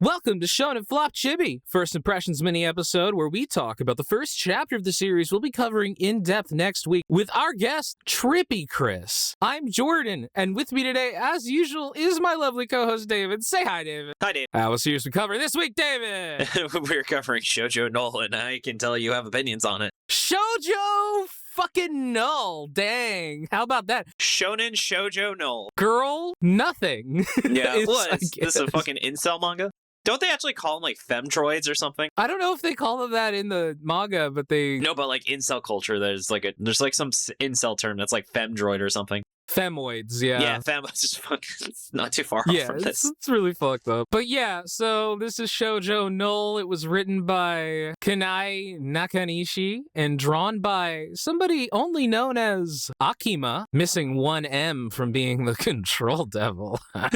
Welcome to Shonen Flop Chibi, First Impressions mini-episode where we talk about the first chapter of the series we'll be covering in depth next week with our guest, Trippy Chris. I'm Jordan, and with me today, as usual, is my lovely co-host, David. Say hi, David. Hi, Dave. What series we cover this week, David? We're covering Shojo Null, and I can tell you have opinions on it. Shojo fucking Null. Dang. How about that? Shonen Shojo Null. Girl, nothing. Yeah, what? Is this a fucking incel manga? Don't they actually call them, like, femdroids or something? I don't know if they call them that in the manga, but they... No, but, like, incel culture, there's some incel term that's, like, femdroid or something. Femoids, yeah. Yeah, femoids is fucking... It's not too far off from this. It's really fucked up. But yeah, so this is Shojo Null. It was written by Kanai Nakanishi and drawn by somebody only known as Akima, missing one M from being the control devil. But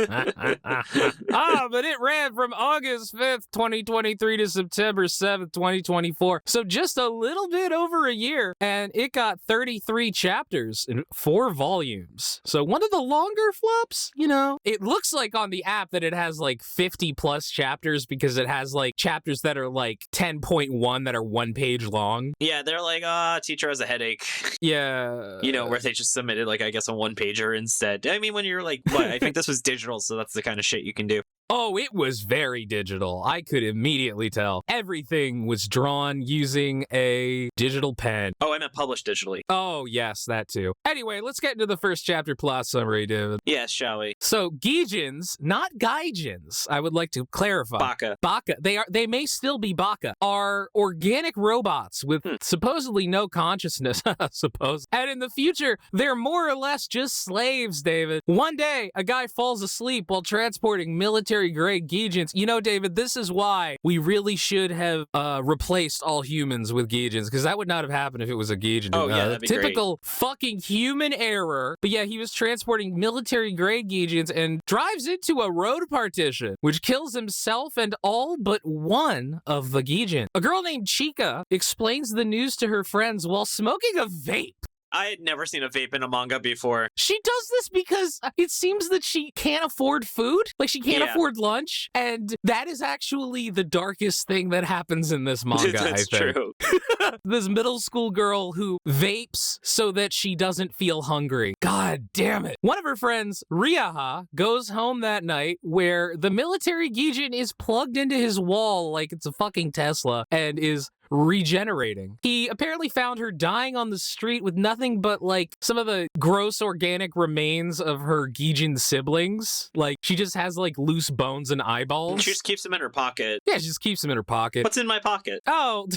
it ran from August 5th, 2023 to September 7th, 2024. So just a little bit over a year, and it got 33 chapters in 4 volumes. So one of the longer flops, you know. It looks like on the app that it has like 50 plus chapters because it has like chapters that are like 10.1 that are 1 page long. Yeah, they're like, teacher has a headache. Yeah. You know, where they just submitted like, I guess, a 1-pager instead. I mean, when you're like, what? I think this was digital, so that's the kind of shit you can do. Oh, it was very digital. I could immediately tell. Everything was drawn using a digital pen. Oh, I meant published digitally. Oh, yes, that too. Anyway, let's get into the first chapter plot summary, David. Yes, shall we? So, Gaijins, not Gaijins, I would like to clarify. Baka. They may still be Baka, are organic robots with supposedly no consciousness, suppose. And in the future, they're more or less just slaves, David. One day, a guy falls asleep while transporting military-grade Gaijins. You know, David, this is why we really should have replaced all humans with Gaijins, because that would not have happened if it was a Gaijin. Oh, yeah, that'd be typical fucking human error. But yeah, he was transporting military-grade Gaijins and drives into a road partition, which kills himself and all but one of the Gaijin. A girl named Chika explains the news to her friends while smoking a vape. I had never seen a vape in a manga before. She does this because it seems that she can't afford food. Like, she can't afford lunch. And that is actually the darkest thing that happens in this manga, That's I think. true. This middle school girl who vapes so that she doesn't feel hungry. God damn it. One of her friends, Ryaha, goes home that night where the military Gaijin is plugged into his wall like it's a fucking Tesla and is regenerating. He apparently found her dying on the street with nothing but like some of the gross organic remains of her Gaijin siblings. Like, she just has like loose bones and eyeballs. She just keeps them in her pocket. Yeah, she just keeps them in her pocket. What's in my pocket? Oh,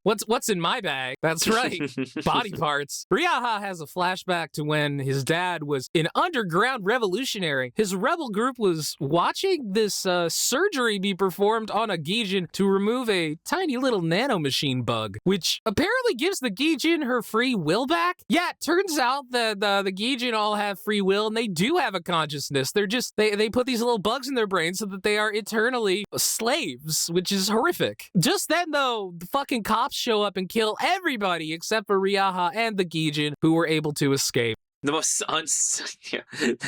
what's in my bag? That's right. Body parts. Ryaha has a flashback to when his dad was an underground revolutionary. His rebel group was watching this surgery be performed on a Gaijin to remove a tiny little nanomachine bug, which apparently gives the Gaijin her free will back. Yeah, it turns out that the Gaijin all have free will, and they do have a consciousness. They're just, they put these little bugs in their brains so that they are eternally slaves, which is horrific. Just then, though, the fucking cops show up and kill everybody except for Ryaha and the Gaijin, who were able to escape. The most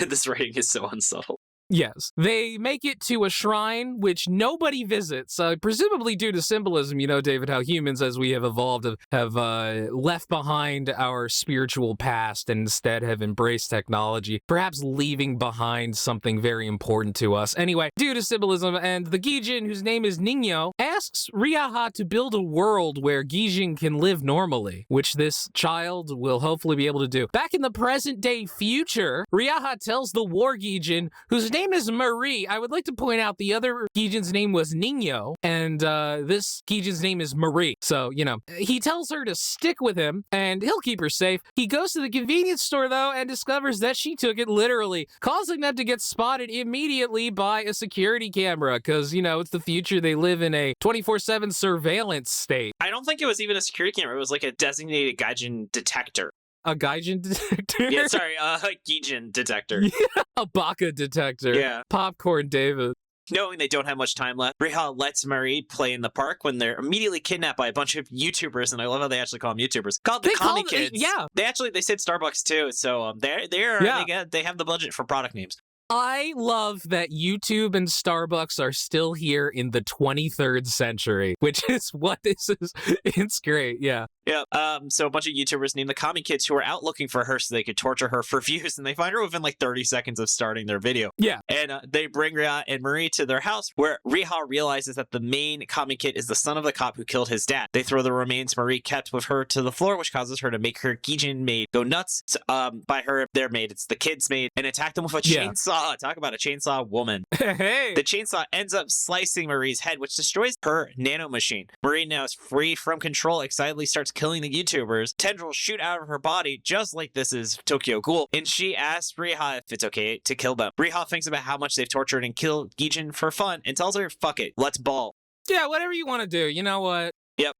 this writing is so unsubtle. Yes. They make it to a shrine which nobody visits, presumably due to symbolism. You know, David, how humans, as we have evolved, have left behind our spiritual past and instead have embraced technology, perhaps leaving behind something very important to us. Anyway, due to symbolism, and the Gaijin, whose name is Ningyo, asks Ryaha to build a world where Gaijin can live normally, which this child will hopefully be able to do. Back in the present-day future, Ryaha tells the war Gaijin, whose name is Marie. I would like to point out the other Gaijin's name was Ningyo, and this Gaijin's name is Marie. So, you know, he tells her to stick with him, and he'll keep her safe. He goes to the convenience store, though, and discovers that she took it literally, causing them to get spotted immediately by a security camera, because, you know, it's the future. They live in a 24/7 surveillance state. I don't think it was even a security camera. It was like a designated Gaijin detector. A Gaijin detector? Yeah, sorry, Gaijin detector. Yeah, a Baka detector. Yeah. Popcorn David. Knowing they don't have much time left, Ryaha lets Marie play in the park when they're immediately kidnapped by a bunch of YouTubers, and I love how they actually call them YouTubers. Called the Commie Kids. Yeah. They said Starbucks too, so they have the budget for product names. I love that YouTube and Starbucks are still here in the 23rd century, which is what this is. It's great, yeah. Yeah. So a bunch of YouTubers named the Commie Kids who are out looking for her so they could torture her for views, and they find her within like 30 seconds of starting their video. Yeah. And they bring Riha and Marie to their house, where Riha realizes that the main Commie Kid is the son of the cop who killed his dad. They throw the remains Marie kept with her to the floor, which causes her to make her Gijin maid go nuts. By her, their maid, it's the kid's maid, and attack them with a chainsaw. Talk about a chainsaw woman. Hey. The chainsaw ends up slicing Marie's head, which destroys her nanomachine. Marie now is free from control, excitedly starts killing the YouTubers. Tendrils shoot out of her body, just like this is Tokyo Ghoul, and she asks Riha if it's okay to kill them. Riha thinks about how much they've tortured and killed Gijin for fun, and tells her, fuck it, let's ball. Yeah, whatever you want to do, you know what? Yep.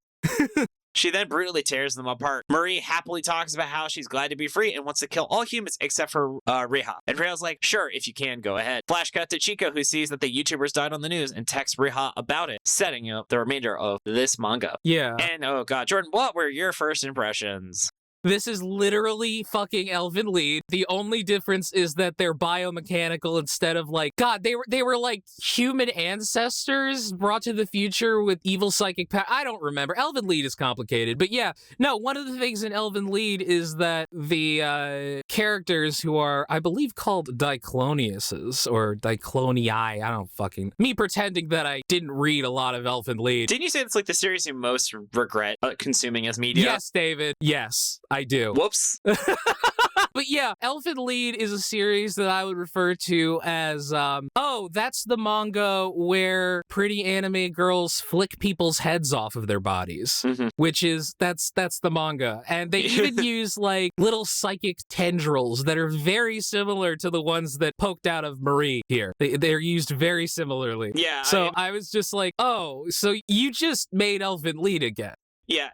She then brutally tears them apart. Marie happily talks about how she's glad to be free and wants to kill all humans except for Riha. And Riha's like, sure, if you can, go ahead. Flash cut to Chico, who sees that the YouTubers died on the news and texts Riha about it, setting up the remainder of this manga. Yeah. And oh god, Jordan, what were your first impressions? This is literally fucking Elven Lied. The only difference is that they're biomechanical instead of like, God, they were like human ancestors brought to the future with evil psychic power. I don't remember. Elven Lied is complicated. But yeah, no, one of the things in Elven Lied is that the characters who are, I believe, called Dicloniuses or Diclonii, I don't fucking... Me pretending that I didn't read a lot of Elven Lied. Didn't you say it's like the series you most regret consuming as media? Yes, David. Yes. I do. Whoops. But yeah, Elfen Lied is a series that I would refer to as, that's the manga where pretty anime girls flick people's heads off of their bodies, which is, that's the manga. And they even use like little psychic tendrils that are very similar to the ones that poked out of Marie here. They're used very similarly. Yeah. So I was just like, oh, so you just made Elfen Lied again. Yeah,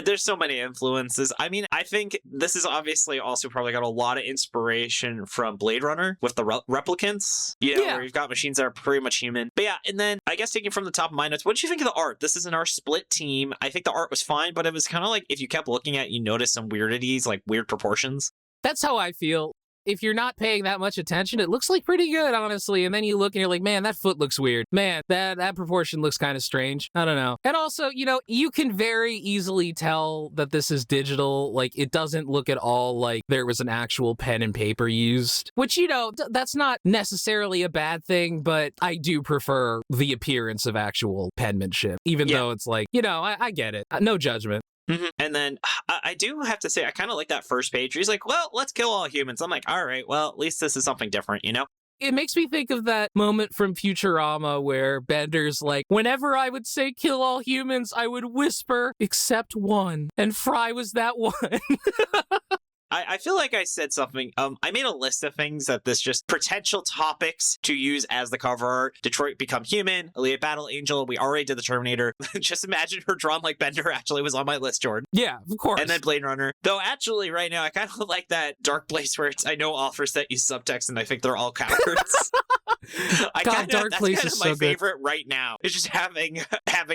there's so many influences. I mean, I think this is obviously also probably got a lot of inspiration from Blade Runner with the replicants, where you've got machines that are pretty much human. But yeah, and then I guess taking from the top of my notes, what did you think of the art? This is an art split team. I think the art was fine, but it was kind of like if you kept looking at it, you notice some weirdities, like weird proportions. That's how I feel. If you're not paying that much attention, it looks like pretty good, honestly. And then you look and you're like, man, that foot looks weird. Man, that proportion looks kind of strange. I don't know. And also, you can very easily tell that this is digital. Like, it doesn't look at all like there was an actual pen and paper used, which, that's not necessarily a bad thing, but I do prefer the appearance of actual penmanship, even though it's like, I get it. No judgment. And then I do have to say, I kind of like that first page. He's like, well, let's kill all humans. I'm like, all right, well, at least this is something different, It makes me think of that moment from Futurama where Bender's like, whenever I would say kill all humans, I would whisper, except one. And Fry was that one. I feel like I said something. I made a list of things that this just potential topics to use as the cover art. Detroit Become Human, Aaliyah Battle Angel. We already did the Terminator. Just imagine her drawn like Bender actually was on my list, Jordan. Yeah, of course. And then Blade Runner. Though actually right now I kind of like that dark place where I know authors that use subtext and I think they're all cowards. Dark Place is so my good. favorite right now. It's just having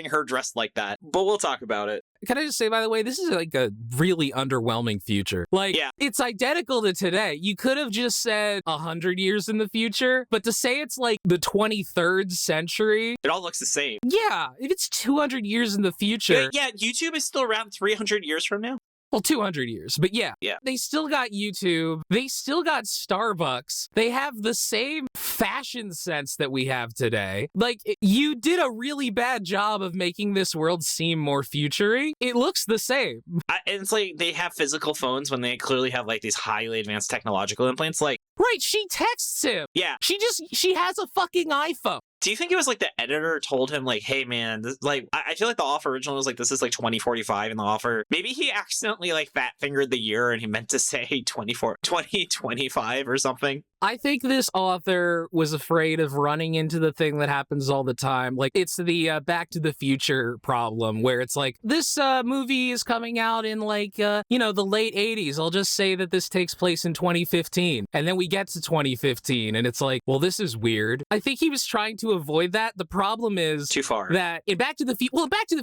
her dressed like that. But we'll talk about it. Can I just say, by the way, this is like a really underwhelming future. Like, it's identical to today. You could have just said 100 years in the future, but to say it's like the 23rd century. It all looks the same. Yeah, if it's 200 years in the future. Yeah, YouTube is still around 300 years from now. Well, 200 years, but yeah. They still got YouTube. They still got Starbucks. They have the same fashion sense that we have today. Like, you did a really bad job of making this world seem more future-y. It looks the same. And it's like they have physical phones when they clearly have like these highly advanced technological implants. Like, right, she texts him. Yeah. She has a fucking iPhone. Do you think it was like the editor told him like, hey man, this, like I feel like the offer originally was like this is like 2045 in the offer. Maybe he accidentally like fat fingered the year and he meant to say 2025 or something. I think this author was afraid of running into the thing that happens all the time. Like, it's the Back to the Future problem where it's like, this movie is coming out in like, the late 80s. I'll just say that this takes place in 2015. And then we get to 2015 and it's like, well, this is weird. I think he was trying to avoid that. The problem is too far. That in Back to the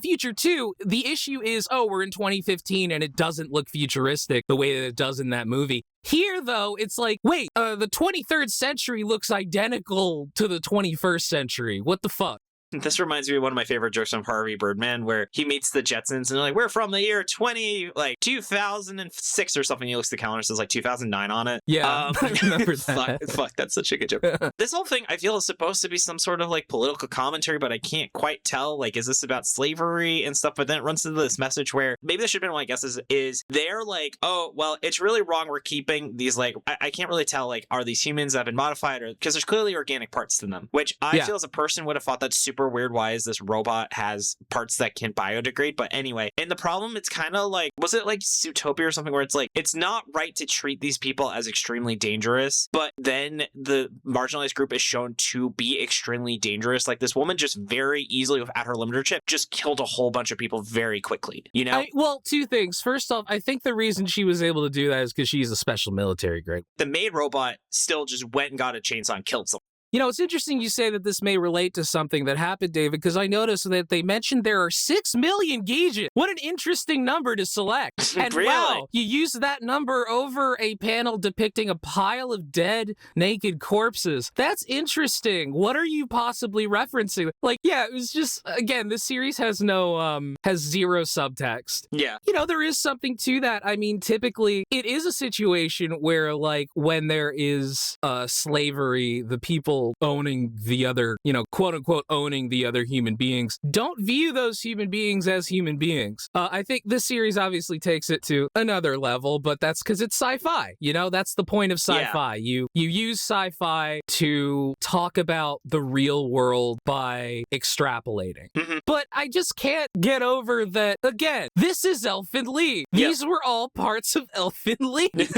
Future too, the issue is, we're in 2015 and it doesn't look futuristic the way that it does in that movie. Here, though, it's like, wait, the 23rd century looks identical to the 21st century. What the fuck? This reminds me of one of my favorite jokes from Harvey Birdman, where he meets the Jetsons and they're like, we're from the year 2006 or something. He looks at the calendar and says like 2009 on it. Yeah, I remember that. Fuck, that's such a good joke. This whole thing, I feel, is supposed to be some sort of like political commentary, but I can't quite tell. Like, is this about slavery and stuff? But then it runs into this message where maybe this should have been my guess is they're like, oh, well, it's really wrong. We're keeping these, like, I can't really tell, like, are these humans that have been modified? Or because there's clearly organic parts to them, which I feel as a person would have thought that's super weird. Why is this robot has parts that can biodegrade? But anyway, and the problem, it's kind of like, was it like Zootopia or something, where it's like, it's not right to treat these people as extremely dangerous, but then the marginalized group is shown to be extremely dangerous. Like, this woman just very easily, without her limiter chip, just killed a whole bunch of people very quickly, you know? Well, two things. First off, I think the reason she was able to do that is because she's a special military grade. The maid robot still just went and got a chainsaw and killed someone. You know, it's interesting you say that this may relate to something that happened, David, because I noticed that they mentioned there are 6 million Gijin. What an interesting number to select. And really? Wow, you use that number over a panel depicting a pile of dead, naked corpses. That's interesting. What are you possibly referencing? Like, yeah, it was just, again, this series has has zero subtext. Yeah. You know, there is something to that. I mean, typically, it is a situation where, like, when there is slavery, the people owning the other, you know, quote unquote, owning the other human beings, don't view those human beings as human beings. I think this series obviously takes it to another level, but that's because it's sci-fi. You know, that's the point of sci-fi. Yeah. You use sci-fi to talk about the real world by extrapolating. Mm-hmm. But I just can't get over that, again, this is Elfen Lied. These were all parts of Elfen Lied.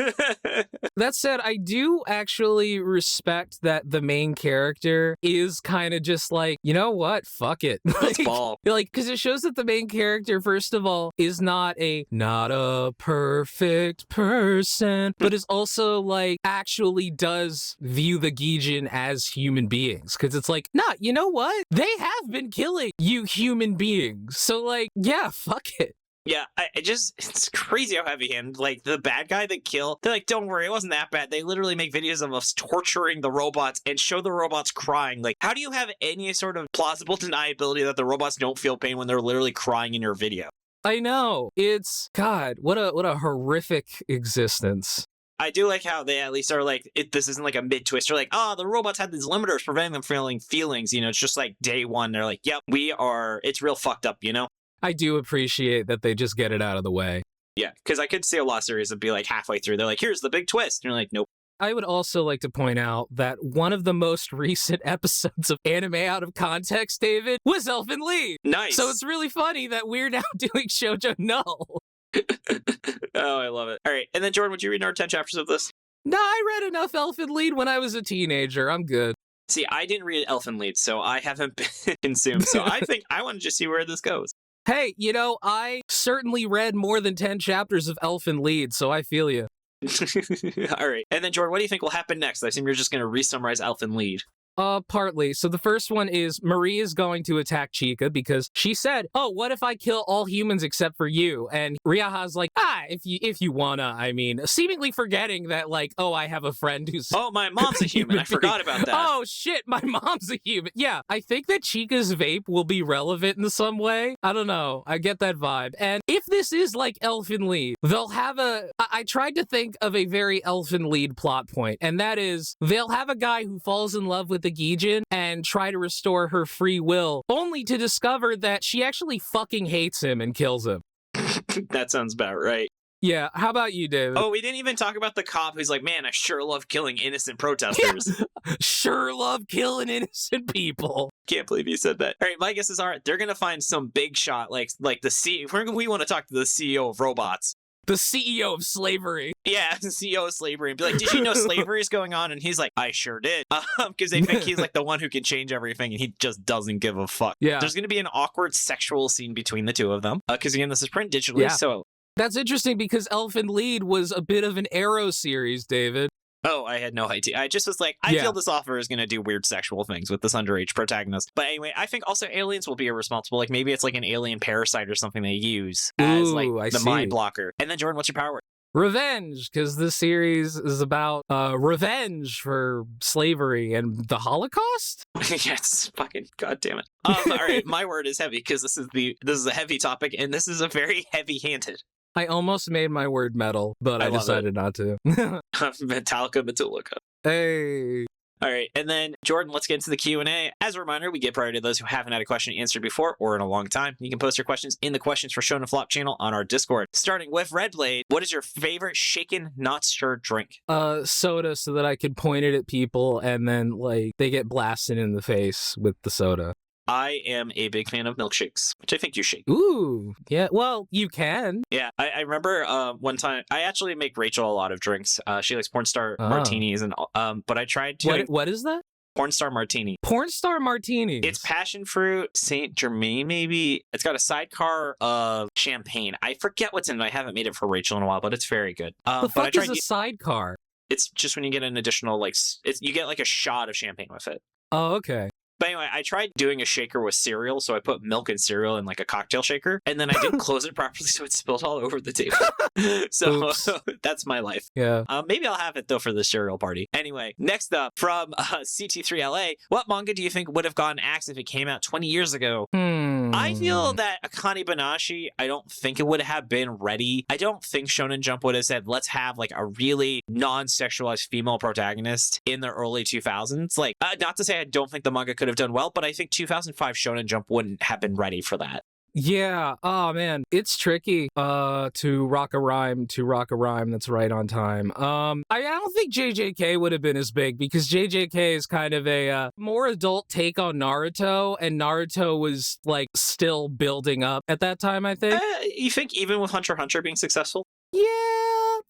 That said, I do actually respect that the main character is kind of just like, you know what? Fuck it. Let's ball. Like, because it shows that the main character, first of all, is not a perfect person, but is also like actually does view the Gijin as human beings. Because it's like, nah, you know what? They have been killing you human beings. So like, yeah, fuck it. Yeah, it's crazy how heavy-handed, like, the bad guy that killed, they're like, don't worry, it wasn't that bad. They literally make videos of us torturing the robots and show the robots crying. Like, how do you have any sort of plausible deniability that the robots don't feel pain when they're literally crying in your video? I know. It's, God, what a horrific existence. I do like how they at least are like, this isn't like a mid-twist. They're like, the robots had these limiters preventing them from feeling feelings. You know, it's just like day one. They're like, yep, it's real fucked up, you know? I do appreciate that they just get it out of the way. Yeah, because I could see a lot of series would be like halfway through, they're like, here's the big twist. And you're like, nope. I would also like to point out that one of the most recent episodes of Anime Out of Context, David, was Elfen Lied. Nice. So it's really funny that we're now doing Shojo Null. Oh, I love it. All right. And then, Jordan, would you read our 10 chapters of this? No, I read enough Elfen Lied when I was a teenager. I'm good. See, I didn't read Elfen Lied, so I haven't been consumed. So I think I want to just see where this goes. Hey, you know, I certainly read more than 10 chapters of Elfen Lied, so I feel you. All right. And then, Jordan, what do you think will happen next? I assume you're just going to re-summarize Elfen Lied. Partly. So the first one is Marie is going to attack Chica because she said, oh, what if I kill all humans except for you? And Ryaha's like, if you wanna, I mean, seemingly forgetting that, like, oh, I have a friend who's... Oh, my mom's a human. I forgot about that. Oh, shit, my mom's a human. Yeah, I think that Chica's vape will be relevant in some way. I don't know. I get that vibe. And if this is like Elfen Lied, they'll have I tried to think of a very Elfen Lied plot point, and that is they'll have a guy who falls in love with the Gijin and try to restore her free will, only to discover that she actually fucking hates him and kills him. That sounds about right. Yeah, how about you, David? Oh, we didn't even talk about the cop who's like, man, I sure love killing innocent protesters. Yeah. Sure love killing innocent people. Can't believe you said that. All right, my guess is, all right, they're going to find some big shot, like the CEO. We want to talk to the CEO of robots. The CEO of slavery. Yeah, the CEO of slavery. And be like, did you know slavery is going on? And he's like, I sure did. Because they think he's like the one who can change everything, and he just doesn't give a fuck. Yeah. There's going to be an awkward sexual scene between the two of them. Because again, this is print digitally, so... That's interesting because Elfen Lied was a bit of an Arrow series, David. Oh, I had no idea. I just was like, I feel this author is going to do weird sexual things with this underage protagonist. But anyway, I think also aliens will be irresponsible. Like maybe it's like an alien parasite or something they use as like the mind blocker. And then Jordan, what's your power word? Revenge, because this series is about revenge for slavery and the Holocaust. Yes, fucking goddamn it. All right, my word is heavy because this is a heavy topic and this is a very heavy-handed. I almost made my word metal, but I decided not to. Metallica, Metallica. Hey. All right, and then Jordan, let's get into the Q&A. As a reminder, we give priority to those who haven't had a question answered before or in a long time. You can post your questions in the Questions for Shonen Flop channel on our Discord. Starting with Redblade, what is your favorite shaken, not stirred drink? Soda, so that I could point it at people and then, like, they get blasted in the face with the soda. I am a big fan of milkshakes, which I think you shake. Ooh, yeah. Well, you can. Yeah, I remember one time I actually make Rachel a lot of drinks. She likes pornstar martinis, and but I tried to. What is that? Pornstar martini. Pornstar martinis. It's passion fruit, Saint Germain, maybe. It's got a sidecar of champagne. I forget what's in it. I haven't made it for Rachel in a while, but it's very good. The fuck is a sidecar? It's just when you get an additional you get like a shot of champagne with it. Oh, okay. But anyway, I tried doing a shaker with cereal, so I put milk and cereal in like a cocktail shaker, and then I didn't close it properly, so it spilled all over the table. So that's my life. Yeah. Maybe I'll have it though for the cereal party. Anyway, next up from CT3LA, what manga do you think would have gotten axed if it came out 20 years ago? I feel that Akane Banashi, I don't think it would have been ready. I don't think Shonen Jump would have said, let's have like a really non-sexualized female protagonist in the early 2000s. Like, not to say I don't think the manga could have done well, but I think 2005 Shonen Jump wouldn't have been ready for that. Yeah. Oh man, it's tricky to rock a rhyme that's right on time. I don't think JJK would have been as big because JJK is kind of a more adult take on Naruto, and Naruto was like still building up at that time, I think. You think even with Hunter x Hunter being successful? Yeah,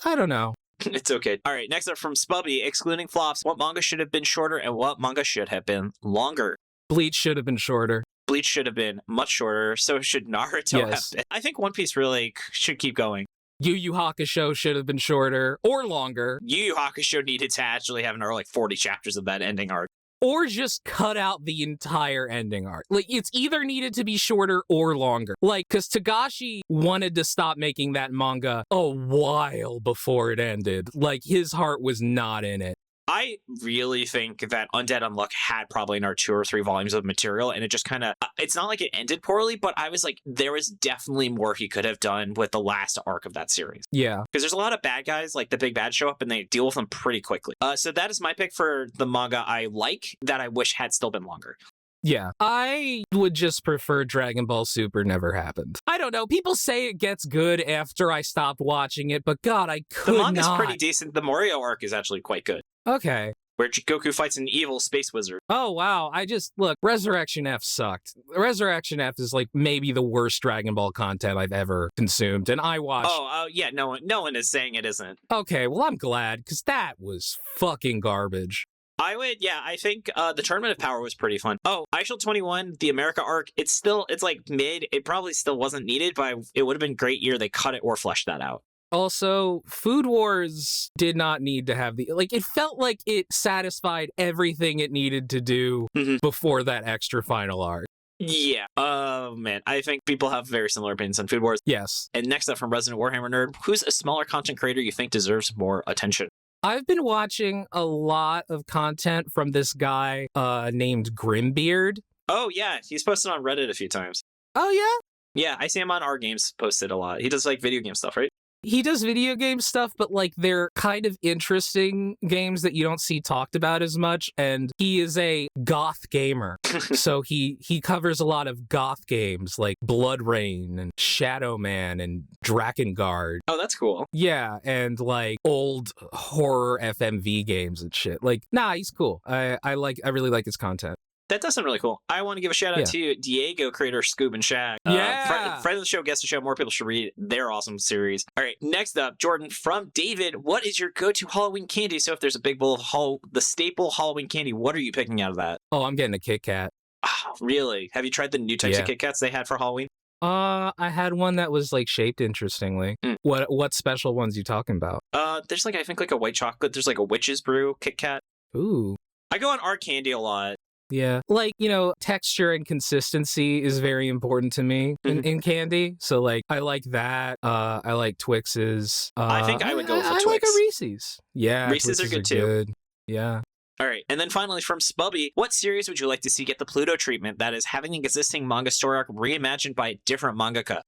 I don't know. It's okay. All right, next up from Spubby, excluding flops, what manga should have been shorter and what manga should have been longer? Bleach should have been shorter. Bleach should have been much shorter, so should Naruto have been. I think One Piece really should keep going. Yu Yu Hakusho should have been shorter or longer. Yu Yu Hakusho needed to actually have another like 40 chapters of that ending arc. Or just cut out the entire ending arc. Like, it's either needed to be shorter or longer. Like, because Togashi wanted to stop making that manga a while before it ended. Like, his heart was not in it. I really think that Undead Unluck had probably another 2 or 3 volumes of material, and it just kind of, it's not like it ended poorly, but I was like, there was definitely more he could have done with the last arc of that series. Yeah. Because there's a lot of bad guys, like the big bad show up, and they deal with them pretty quickly. So that is my pick for the manga I like that I wish had still been longer. Yeah, I would just prefer Dragon Ball Super never happened. I don't know. People say it gets good after I stopped watching it, but God, I could not. The manga's pretty decent. The Morio arc is actually quite good. Okay. Where Goku fights an evil space wizard. Oh, wow. Look, Resurrection F sucked. Resurrection F is like maybe the worst Dragon Ball content I've ever consumed, and I watched... Oh, yeah, no one is saying it isn't. Okay, well, I'm glad, because that was fucking garbage. I think the Tournament of Power was pretty fun. Oh, Ishul 21, the America arc, it's like mid. It probably still wasn't needed, but it would have been great year they cut it or fleshed that out. Also, Food Wars did not need to have it felt like it satisfied everything it needed to do before that extra final arc. Yeah. Oh, man. I think people have very similar opinions on Food Wars. Yes. And next up from Resident Warhammer Nerd, who's a smaller content creator you think deserves more attention? I've been watching a lot of content from this guy named Grimbeard. Oh, yeah. He's posted on Reddit a few times. Oh, yeah? Yeah, I see him on Our Games posted a lot. He does like video game stuff, right? He does video game stuff, but like they're kind of interesting games that you don't see talked about as much. And he is a goth gamer. So he covers a lot of goth games like Blood Rain and Shadow Man and Drakengard. Oh, that's cool. Yeah, and like old horror FMV games and shit. Like, nah, he's cool. I really like his content. That does sound really cool. I want to give a shout out to Diego, creator Scoob and Shag. Friend of the show, guest of the show. More people should read their awesome series. All right, next up, Jordan from David. What is your go-to Halloween candy? So if there's a big bowl of the staple Halloween candy, what are you picking out of that? Oh, I'm getting a Kit Kat. Oh, really? Have you tried the new types of Kit Kats they had for Halloween? I had one that was like shaped interestingly. What special ones you talking about? There's like I think like a white chocolate. There's like a witch's brew Kit Kat. Ooh. I go on Art Candy a lot. Yeah. Like, texture and consistency is very important to me in candy. So, like, I like that. I like Twixes. I think I would go for I Twix. like a Reese's. Yeah, Reese's Twixes are good too. Yeah. All right, and then finally from Spubby, what series would you like to see get the Pluto treatment? That is having an existing manga story arc reimagined by a different mangaka.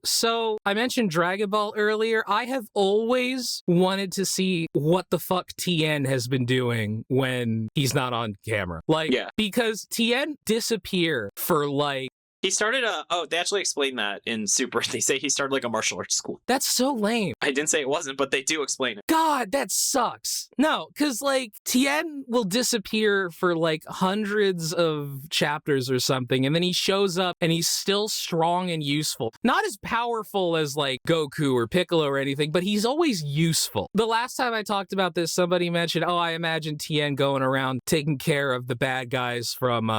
So I mentioned Dragon Ball earlier. I have always wanted to see what the fuck Tien has been doing when he's not on camera. Because Tien disappear for he started they actually explain that in Super. They say he started like a martial arts school. That's so lame. I didn't say it wasn't, but they do explain it. God, that sucks. No, because Tien will disappear for hundreds of chapters or something, and then he shows up and he's still strong and useful. Not as powerful as Goku or Piccolo or anything, but he's always useful. The last time I talked about this, somebody mentioned, I imagine Tien going around taking care of the bad guys from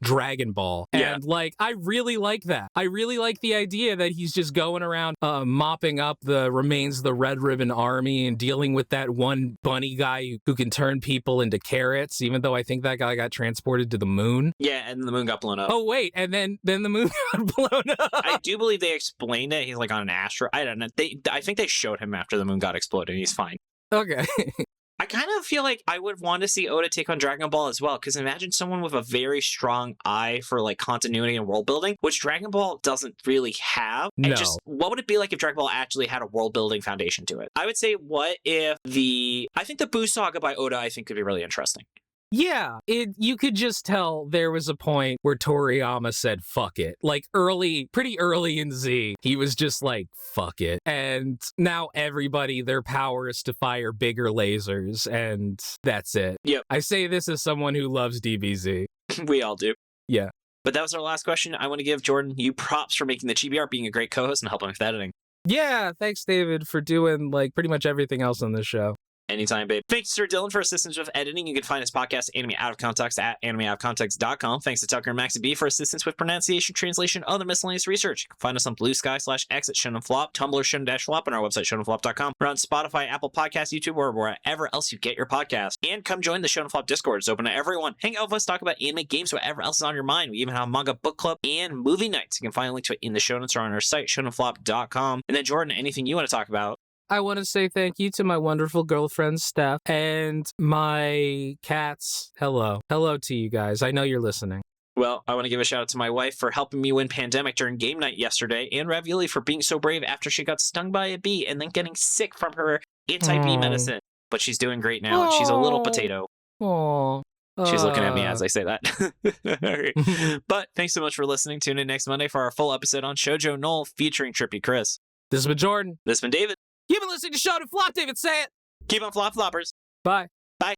Dragon Ball. Yeah. And I really like that. I really like the idea that he's just going around mopping up the remains of the Red Ribbon Army and dealing with that one bunny guy who can turn people into carrots, even though I think that guy got transported to the moon. Yeah, and the moon got blown up. Oh, wait, and then the moon got blown up. I do believe they explained it. He's on an asteroid. I don't know. I think they showed him after the moon got exploded. He's fine. Okay. I kind of feel like I would want to see Oda take on Dragon Ball as well, because imagine someone with a very strong eye for continuity and world building, which Dragon Ball doesn't really have. No. And just what would it be like if Dragon Ball actually had a world building foundation to it? I would say, what if I think the Buu Saga by Oda, I think could be really interesting. Yeah, you could just tell there was a point where Toriyama said, fuck it. Pretty early in Z, he was just fuck it. And now everybody, their power is to fire bigger lasers, and that's it. Yep. I say this as someone who loves DBZ. We all do. Yeah. But that was our last question. I want to give Jordan you props for making the chibi art, being a great co-host, and helping with editing. Yeah, thanks, David, for doing pretty much everything else on this show. Anytime, babe. Thanks to Sir Dylan for assistance with editing. You can find his podcast, Anime Out of Context, at animeoutofcontext.com. Thanks to Tucker and Maxie B for assistance with pronunciation, translation, other miscellaneous research. You can find us on Blue Sky /X at Shonen Flop, Tumblr Shonen-Flop, and our website, shonenflop.com. We're on Spotify, Apple Podcasts, YouTube, or wherever else you get your podcast. And come join the Shonen Flop Discord. It's open to everyone. Hang out with us, talk about anime, games, whatever else is on your mind. We even have a manga book club and movie nights. You can find a link to it in the show notes or on our site, shonenflop.com. And then, Jordan, anything you want to talk about? I want to say thank you to my wonderful girlfriend, Steph, and my cats. Hello. Hello to you guys. I know you're listening. Well, I want to give a shout out to my wife for helping me win Pandemic during game night yesterday, and Ravioli for being so brave after she got stung by a bee and then getting sick from her anti-bee medicine. But she's doing great now, and she's a little potato. Aww. She's looking at me as I say that. Right. But thanks so much for listening. Tune in next Monday for our full episode on Shojo Null featuring Trippy Chris. This has been Jordan. This has been David. You've been listening to Shonen Flop, David. Say it. Keep on floppers. Bye. Bye.